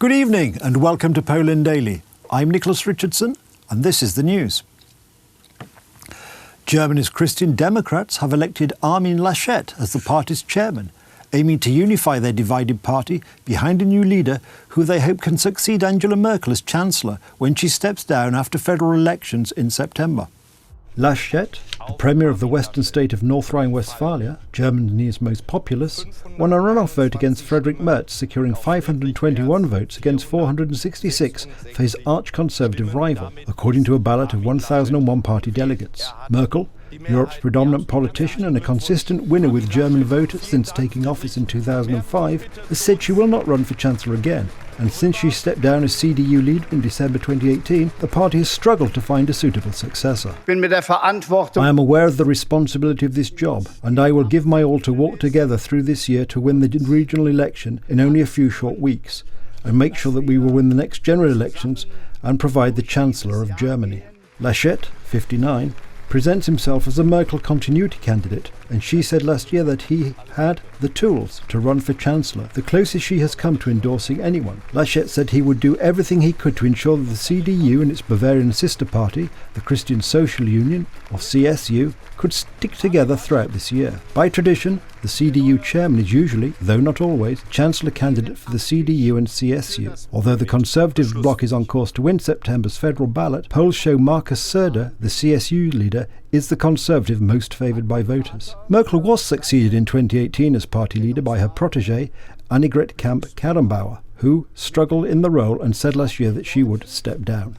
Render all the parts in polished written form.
Good evening and welcome to Poland Daily. I'm Nicholas Richardson and this is the news. Germany's Christian Democrats have elected Armin Laschet as the party's chairman, aiming to unify their divided party behind a new leader who they hope can succeed Angela Merkel as chancellor when she steps down after federal elections in September. Laschet, the premier of the western state of North Rhine-Westphalia, Germany's most populous, won a runoff vote against Friedrich Merz, securing 521 votes against 466 for his arch-conservative rival, according to a ballot of 1,001 party delegates. Merkel, Europe's predominant politician and a consistent winner with German voters since taking office in 2005, has said she will not run for chancellor again. And since she stepped down as CDU leader in December 2018, the party has struggled to find a suitable successor. I am aware of the responsibility of this job, and I will give my all to walk together through this year to win the regional election in only a few short weeks, and make sure that we will win the next general elections and provide the Chancellor of Germany. Laschet, 59, presents himself as a Merkel continuity candidate, and she said last year that he had the tools to run for Chancellor, the closest she has come to endorsing anyone. Laschet said he would do everything he could to ensure that the CDU and its Bavarian sister party, the Christian Social Union, or CSU, could stick together throughout this year. By tradition, the CDU chairman is usually, though not always, Chancellor candidate for the CDU and CSU. Although the Conservative bloc is on course to win September's federal ballot, polls show Markus Söder, the CSU leader, is the Conservative most favoured by voters. Merkel was succeeded in 2018 as party leader by her protégé, Annegret Kramp-Karrenbauer, who struggled in the role and said last year that she would step down.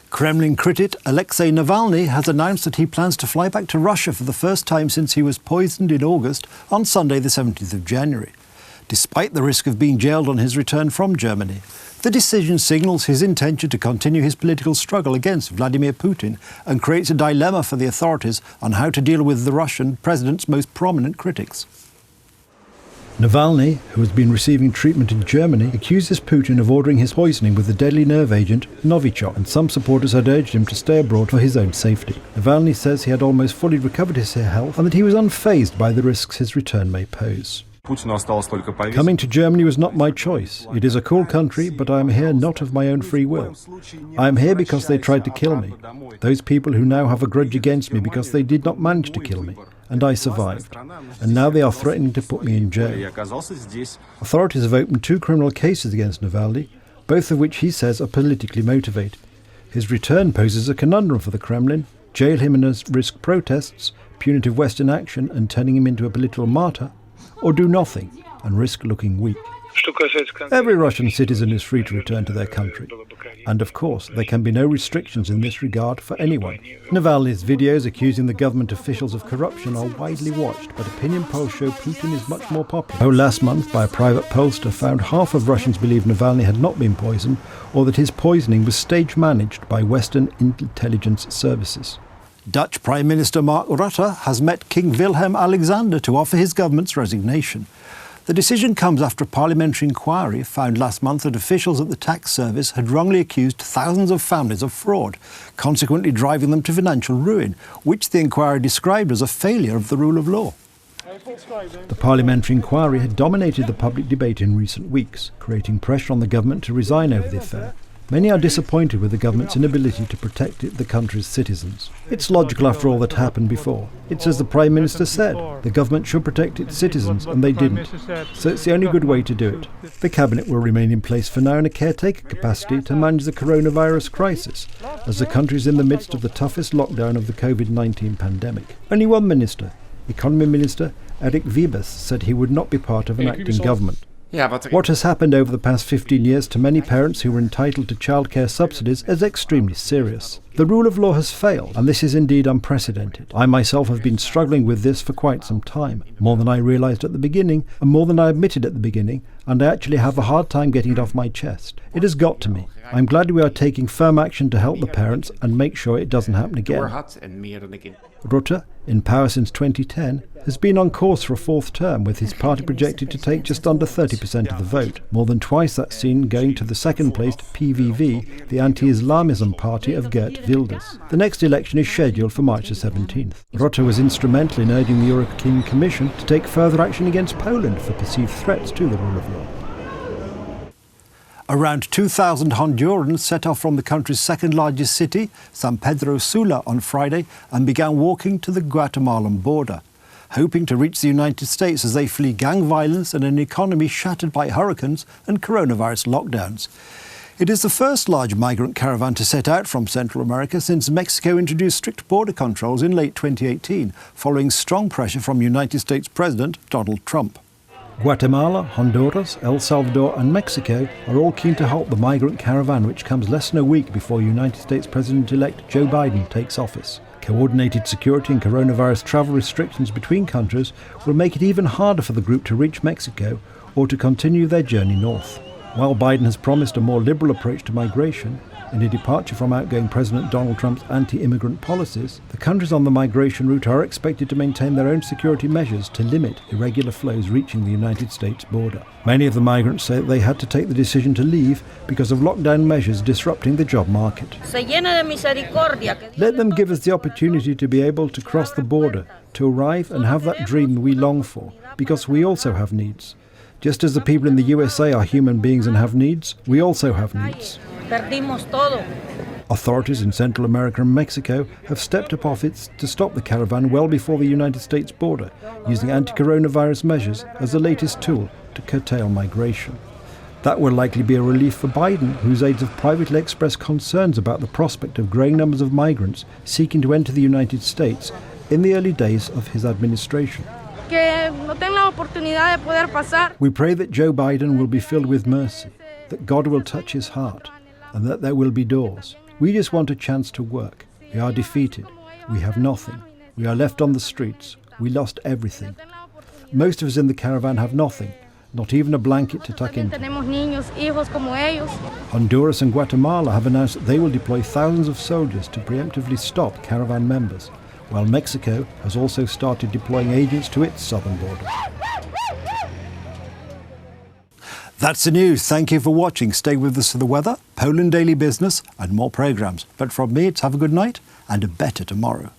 Kremlin critic Alexei Navalny has announced that he plans to fly back to Russia for the first time since he was poisoned in August on Sunday the 17th of January, despite the risk of being jailed on his return from Germany. The decision signals his intention to continue his political struggle against Vladimir Putin and creates a dilemma for the authorities on how to deal with the Russian president's most prominent critics. Navalny, who has been receiving treatment in Germany, accuses Putin of ordering his poisoning with the deadly nerve agent Novichok, and some supporters had urged him to stay abroad for his own safety. Navalny says he had almost fully recovered his health and that he was unfazed by the risks his return may pose. Coming to Germany was not my choice. It is a cool country, but I am here not of my own free will. I am here because they tried to kill me. Those people who now have a grudge against me because they did not manage to kill me. And I survived. And now they are threatening to put me in jail. Authorities have opened 2 criminal cases against Navalny, both of which he says are politically motivated. His return poses a conundrum for the Kremlin: jail him and risk protests, punitive Western action and turning him into a political martyr, or do nothing and risk looking weak. Every Russian citizen is free to return to their country. And of course, there can be no restrictions in this regard for anyone. Navalny's videos accusing the government officials of corruption are widely watched, but opinion polls show Putin is much more popular. Though last month, by a private pollster, found half of Russians believe Navalny had not been poisoned, or that his poisoning was stage-managed by Western intelligence services. Dutch Prime Minister Mark Rutte has met King Willem Alexander to offer his government's resignation. The decision comes after a parliamentary inquiry found last month that officials at the tax service had wrongly accused thousands of families of fraud, consequently driving them to financial ruin, which the inquiry described as a failure of the rule of law. The parliamentary inquiry had dominated the public debate in recent weeks, creating pressure on the government to resign over the affair. Many are disappointed with the government's inability to protect the country's citizens. It's logical after all that happened before. It's as the Prime Minister said, the government should protect its citizens, and they didn't. So it's the only good way to do it. The Cabinet will remain in place for now in a caretaker capacity to manage the coronavirus crisis, as the country is in the midst of the toughest lockdown of the COVID-19 pandemic. Only one minister, Economy Minister Erik Wiebes, said he would not be part of an acting government. What has happened over the past 15 years to many parents who were entitled to childcare subsidies is extremely serious. The rule of law has failed, and this is indeed unprecedented. I myself have been struggling with this for quite some time, more than I realised at the beginning, and more than I admitted at the beginning, and I actually have a hard time getting it off my chest. It has got to me. I'm glad we are taking firm action to help the parents and make sure it doesn't happen again. Rutte, in power since 2010, has been on course for a 4th term, with his party projected to take just under 30% of the vote, more than twice that seen going to the second-placed PVV, the anti-Islamism party of Geert Wilders. The next election is scheduled for March the 17th. Rutte was instrumental in urging the European Commission to take further action against Poland for perceived threats to the rule of law. Around 2,000 Hondurans set off from the country's second largest city, San Pedro Sula, on Friday and began walking to the Guatemalan border, hoping to reach the United States as they flee gang violence and an economy shattered by hurricanes and coronavirus lockdowns. It is the first large migrant caravan to set out from Central America since Mexico introduced strict border controls in late 2018, following strong pressure from United States President Donald Trump. Guatemala, Honduras, El Salvador and Mexico are all keen to halt the migrant caravan, which comes less than a week before United States President-elect Joe Biden takes office. Coordinated security and coronavirus travel restrictions between countries will make it even harder for the group to reach Mexico or to continue their journey north. While Biden has promised a more liberal approach to migration, in a departure from outgoing President Donald Trump's anti-immigrant policies, the countries on the migration route are expected to maintain their own security measures to limit irregular flows reaching the United States border. Many of the migrants say that they had to take the decision to leave because of lockdown measures disrupting the job market. Let them give us the opportunity to be able to cross the border, to arrive and have that dream we long for, because we also have needs. Just as the people in the USA are human beings and have needs, we also have needs. Authorities in Central America and Mexico have stepped up efforts to stop the caravan well before the United States border, using anti-coronavirus measures as the latest tool to curtail migration. That will likely be a relief for Biden, whose aides have privately expressed concerns about the prospect of growing numbers of migrants seeking to enter the United States in the early days of his administration. We pray that Joe Biden will be filled with mercy, that God will touch his heart, and that there will be doors. We just want a chance to work. We are defeated. We have nothing. We are left on the streets. We lost everything. Most of us in the caravan have nothing, not even a blanket to tuck into. Honduras and Guatemala have announced that they will deploy thousands of soldiers to preemptively stop caravan members, while Mexico has also started deploying agents to its southern border. That's the news. Thank you for watching. Stay with us for the weather, Poland Daily Business and more programmes. But from me, it's have a good night and a better tomorrow.